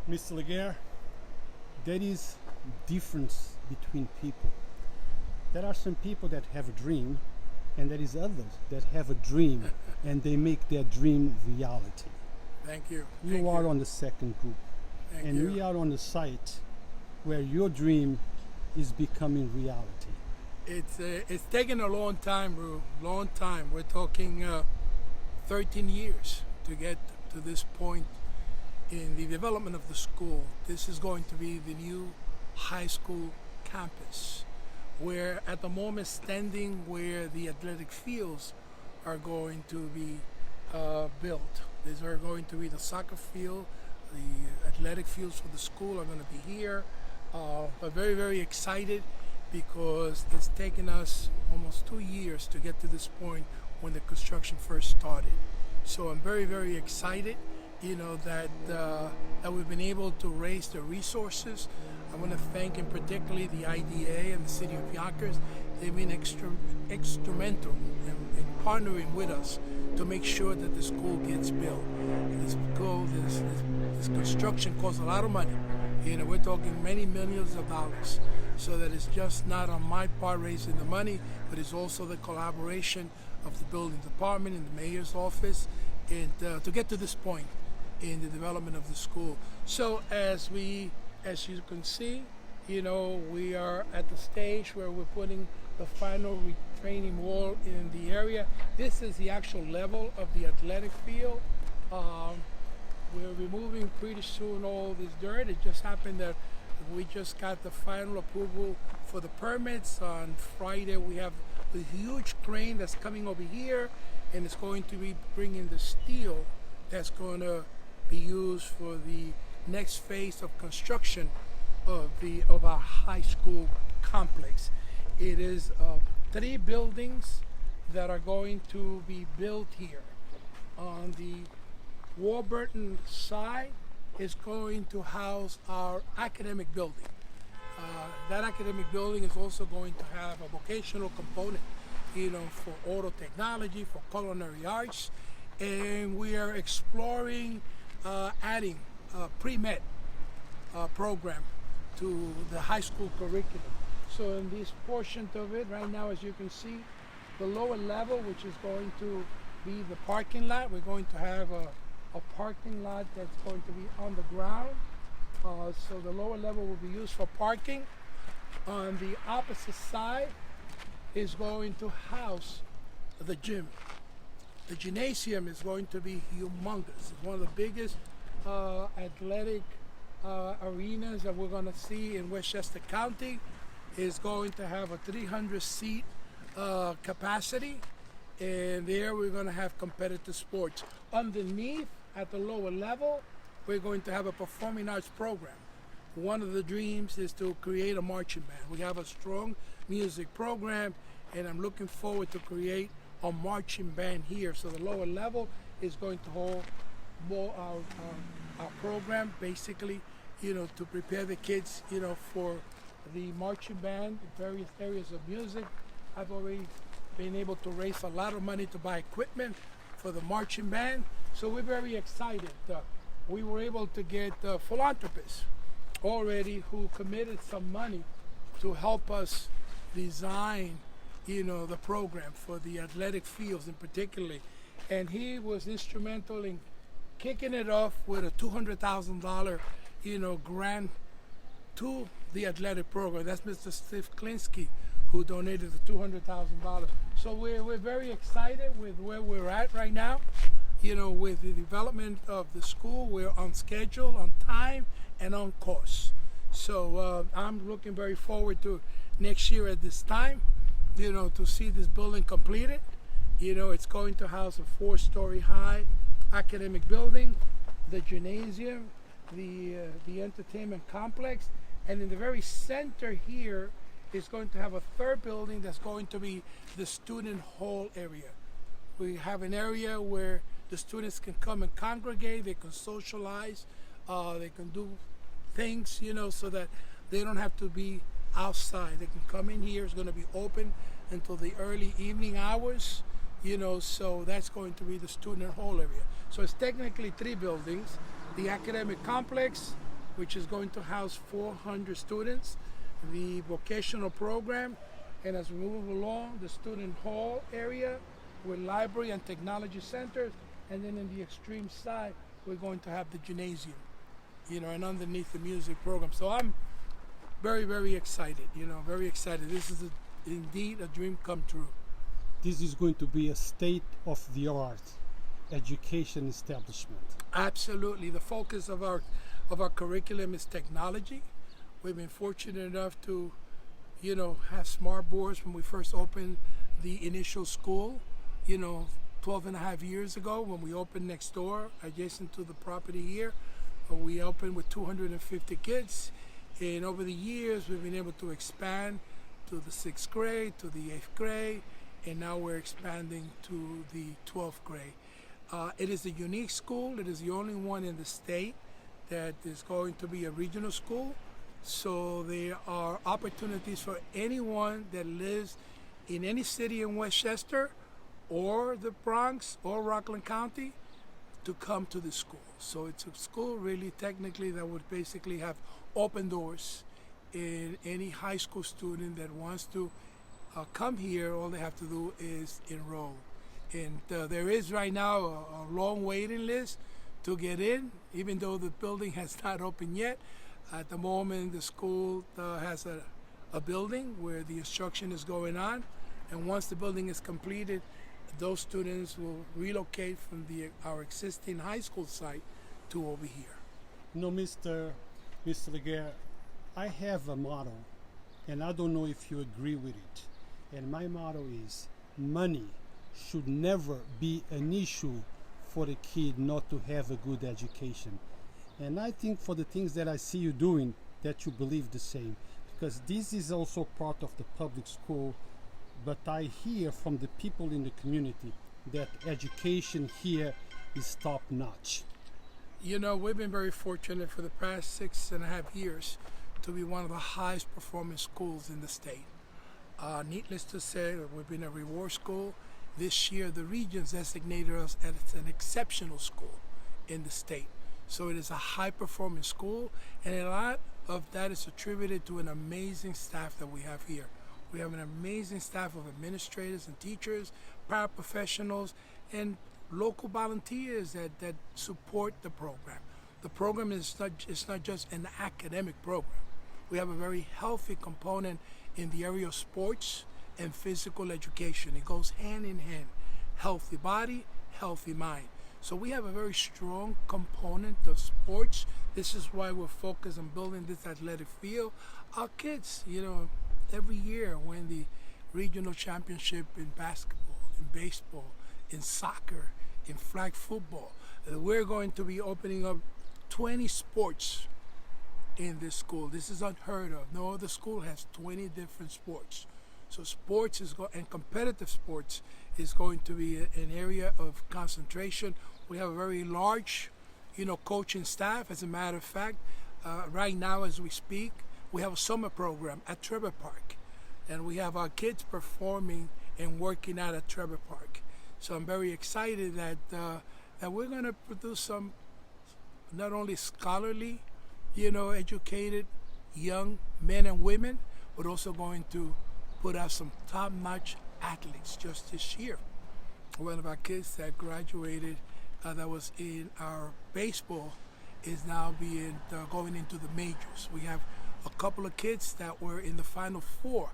Mr. LaGuerre, there is difference between people. There are some people that have a dream, and there is others that have a dream, and they make their dream reality. Thank you. You are on the second group, and we are on the site where your dream is becoming reality. It's taken a long time, Ru. Long time. We're talking 13 years to get to this point in the development of the school. This is going to be the new high school campus. We're at the moment standing where the athletic fields are going to be built. These are going to be the soccer field, the athletic fields for the school are going to be here. But very, very excited because it's taken us almost 2 years to get to this point when the construction first started. So I'm very, very excited, that we've been able to raise the resources. I want to thank in particularly the IDA and the city of Yonkers. They've been instrumental in partnering with us to make sure that the school gets built. This construction costs a lot of money. We're talking many millions of dollars. So that it's just not on my part raising the money, but it's also the collaboration of the building department and the mayor's office, and to get to this point in the development of the school. So as you can see, we are at the stage where we're putting the final retraining wall in the area. This is the actual level of the athletic field. We're removing pretty soon all this dirt. It just happened that we just got the final approval for the permits. On Friday we have a huge crane that's coming over here, and it's going to be bringing the steel that's going to be used for the next phase of construction of our high school complex. It is 3 buildings that are going to be built here. On the Warburton side is going to house our academic building. That academic building is also going to have a vocational component, for auto technology, for culinary arts, and we are exploring adding a pre-med program to the high school curriculum. So in this portion of it right now, as you can see, the lower level, which is going to be the parking lot, we're going to have a parking lot that's going to be on the ground. So the lower level will be used for parking. On the opposite side is going to house the gym. The gymnasium is going to be humongous. It's one of the biggest athletic arenas that we're going to see in Westchester County. It's going to have a 300-seat capacity, and there we're going to have competitive sports. Underneath, at the lower level, we're going to have a performing arts program. One of the dreams is to create a marching band. We have a strong music program, and I'm looking forward to create a marching band here. So the lower level is going to hold more our program, basically, to prepare the kids, for the marching band, various areas of music. I've already been able to raise a lot of money to buy equipment for the marching band. So we're very excited. We were able to get philanthropists already who committed some money to help us design, the program for the athletic fields in particular. And he was instrumental in kicking it off with a $200,000, grant to the athletic program. That's Mr. Steve Klinsky, who donated the $200,000. So we're very excited with where we're at right now. With the development of the school, we're on schedule, on time, and on course. So I'm looking very forward to next year at this time, to see this building completed. It's going to house a 4-story high academic building, the gymnasium, the entertainment complex, and in the very center here is going to have a 3rd building that's going to be the student hall area. We have an area where the students can come and congregate, they can socialize, they can do things, so that they don't have to be outside. They can come in here. It's going to be open until the early evening hours, so that's going to be the student hall area. So it's technically 3 buildings: the academic complex, which is going to house 400 students, the vocational program, and as we move along, the student hall area with library and technology centers, and then in the extreme side, we're going to have the gymnasium, and underneath the music program. So I'm very, very excited, very excited. This is indeed a dream come true. This is going to be a state-of-the-art education establishment. Absolutely. The focus of our curriculum is technology. We've been fortunate enough to, have smart boards when we first opened the initial school, 12 and a half years ago when we opened next door, adjacent to the property here. We opened with 250 kids. And over the years, we've been able to expand to the 6th grade, to the 8th grade, and now we're expanding to the 12th grade. It is a unique school. It is the only one in the state that is going to be a regional school. So there are opportunities for anyone that lives in any city in Westchester or the Bronx or Rockland County to come to the school. So it's a school really technically that would basically have open doors, and any high school student that wants to come here, all they have to do is enroll. And there is right now a long waiting list to get in, even though the building has not opened yet. At the moment, the school has a building where the instruction is going on, and once the building is completed, those students will relocate from our existing high school site to over here. Mr. LaGuerre, I have a motto, and I don't know if you agree with it. And my motto is, money should never be an issue for a kid not to have a good education. And I think for the things that I see you doing, that you believe the same. Because this is also part of the public school, but I hear from the people in the community that education here is top notch. We've been very fortunate for the past 6.5 years to be one of the highest performing schools in the state. Needless to say, we've been a reward school. This year, the regions designated us as an exceptional school in the state. So it is a high-performing school, and a lot of that is attributed to an amazing staff that we have here. We have an amazing staff of administrators and teachers, paraprofessionals, and local volunteers that support the program. The program is not just an academic program. We have a very healthy component in the area of sports and physical education. It goes hand in hand. Healthy body, healthy mind. So we have a very strong component of sports. This is why we're focused on building this athletic field. Our kids, every year win the regional championship in basketball, in baseball, in soccer, in flag football. We're going to be opening up 20 sports in this school. This is unheard of. No other school has 20 different sports. So sports and competitive sports is going to be an area of concentration. We have a very large, coaching staff. As a matter of fact, right now as we speak, we have a summer program at Trevor Park, and we have our kids performing and working out at Trevor Park. So I'm very excited that we're going to produce some not only scholarly, educated young men and women, but also going to put out some top-notch athletes just this year. One of our kids that graduated that was in our baseball is now going into the majors. We have a couple of kids that were in the Final Four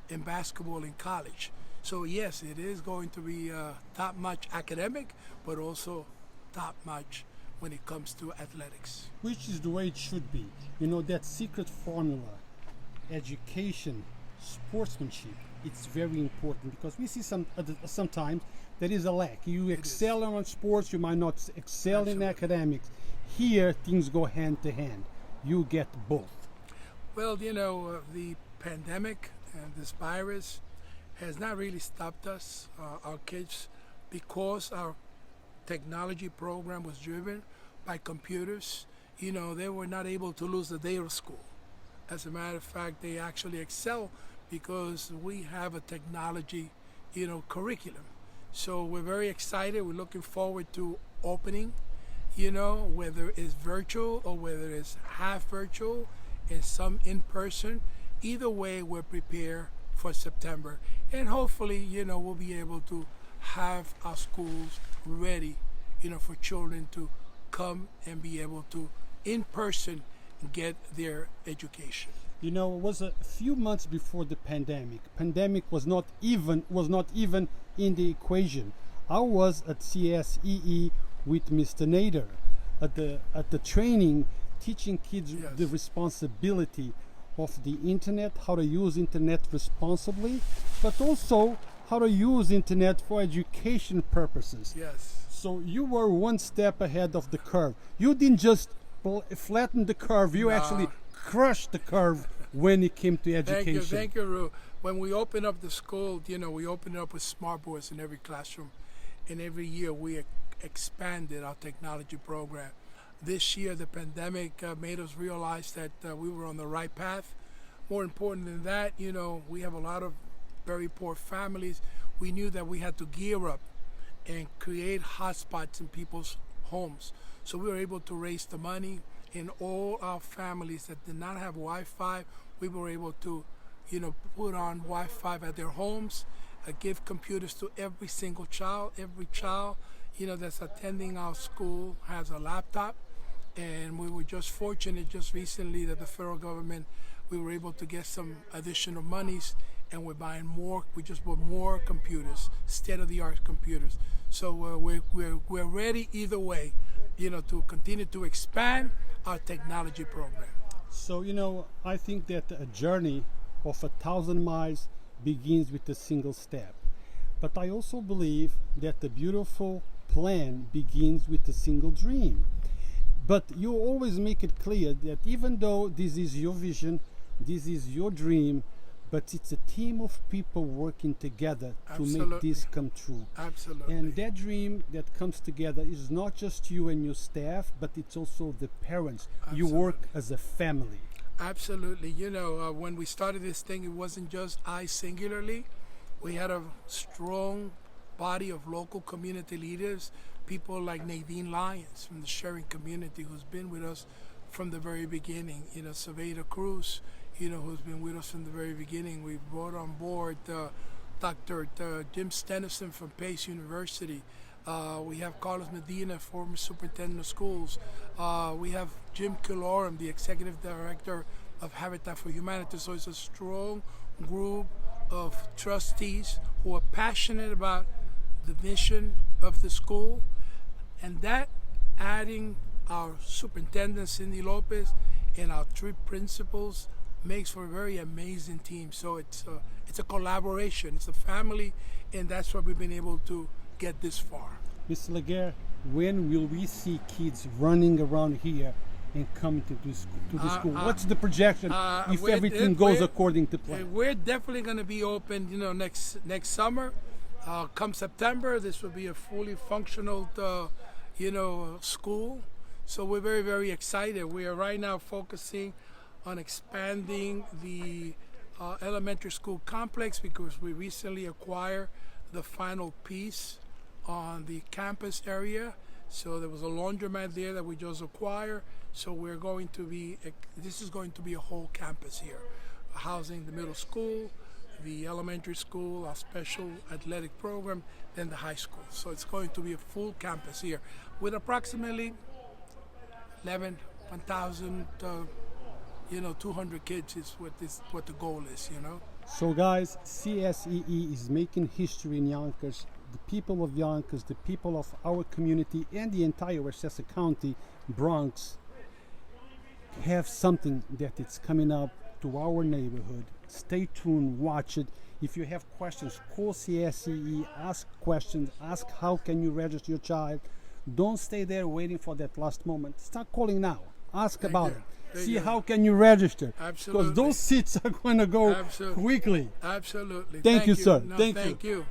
in basketball in college. So yes, it is going to be top-notch academic, but also top-notch when it comes to athletics. Which is the way it should be. That secret formula, education, sportsmanship, it's very important, because we see sometimes there is a lack. You excel on sports, you might not excel in academics. Here, things go hand to hand. You get both. Well, the pandemic and this virus has not really stopped us. Our kids, because our technology program was driven by computers, they were not able to lose a day of school. As a matter of fact, they actually excel because we have a technology, curriculum. So we're very excited. We're looking forward to opening whether it's virtual or whether it's half virtual and some in person. Either way, we're prepared for September. And hopefully, we'll be able to have our schools ready, for children to come and be able to, in person, get their education. It was a few months before the pandemic. Pandemic was not even in the equation. I was at CSEE with Mr. Nader at the training, teaching kids Yes. the responsibility of the internet, how to use internet responsibly, but also how to use internet for education purposes. Yes. So you were one step ahead of the curve. You didn't just flatten the curve, you actually crushed the curve when it came to education. Thank you, Ru. When we opened up the school, we opened it up with smart boards in every classroom. And every year we expanded our technology program. This year, the pandemic made us realize that we were on the right path. More important than that, we have a lot of very poor families. We knew that we had to gear up and create hotspots in people's homes. So we were able to raise the money in all our families that did not have Wi-Fi. We were able to, put on Wi-Fi at their homes, give computers to every single child. Every child, that's attending our school has a laptop. And we were just fortunate just recently that the federal government, we were able to get some additional monies, and we're buying more. We just bought more computers, state-of-the-art computers. So we're ready either way, to continue to expand our technology program. So, I think that a journey of 1,000 miles begins with a single step. But I also believe that the beautiful plan begins with a single dream. But you always make it clear that even though this is your vision, this is your dream, but it's a team of people working together to make this come true. Absolutely. And that dream that comes together is not just you and your staff, but it's also the parents. Absolutely. You work as a family. Absolutely. When we started this thing, it wasn't just I singularly. We had a strong body of local community leaders, people like Nadine Lyons from the sharing community, who's been with us from the very beginning. Saveda Cruz, who's been with us from the very beginning. We brought on board Dr. Jim Stenison from Pace University. We have Carlos Medina, former superintendent of schools. We have Jim Kilorum, the executive director of Habitat for Humanity. So it's a strong group of trustees who are passionate about the mission of the school, and that, adding our superintendent Cindy Lopez and our three principals, makes for a very amazing team. So it's a collaboration, it's a family, and that's why we've been able to get this far. Mr. LaGuerre, when will we see kids running around here and coming to the school? What's the projection if everything goes according to plan? We're definitely going to be open, next summer. Come September, this will be a fully functional, school. So we're very, very excited. We are right now focusing on expanding the elementary school complex because we recently acquired the final piece on the campus area. So there was a laundromat there that we just acquired. So we're going to be, this is going to be a whole campus here, housing the middle school, the elementary school, our special athletic program, then the high school. So it's going to be a full campus here with approximately 1,000, 200 kids is what the goal is, So guys, CSEE is making history in Yonkers. The people of Yonkers, the people of our community, and the entire Westchester County, Bronx, have something that it's coming up to our neighborhood. Stay tuned, watch it. If you have questions, call CSEE, ask questions, ask how can you register your child. Don't stay there waiting for that last moment. Start calling now. Ask about it. See how can you register. Absolutely. Because those seats are going to go quickly. Absolutely. Thank you, sir. No, Thank you.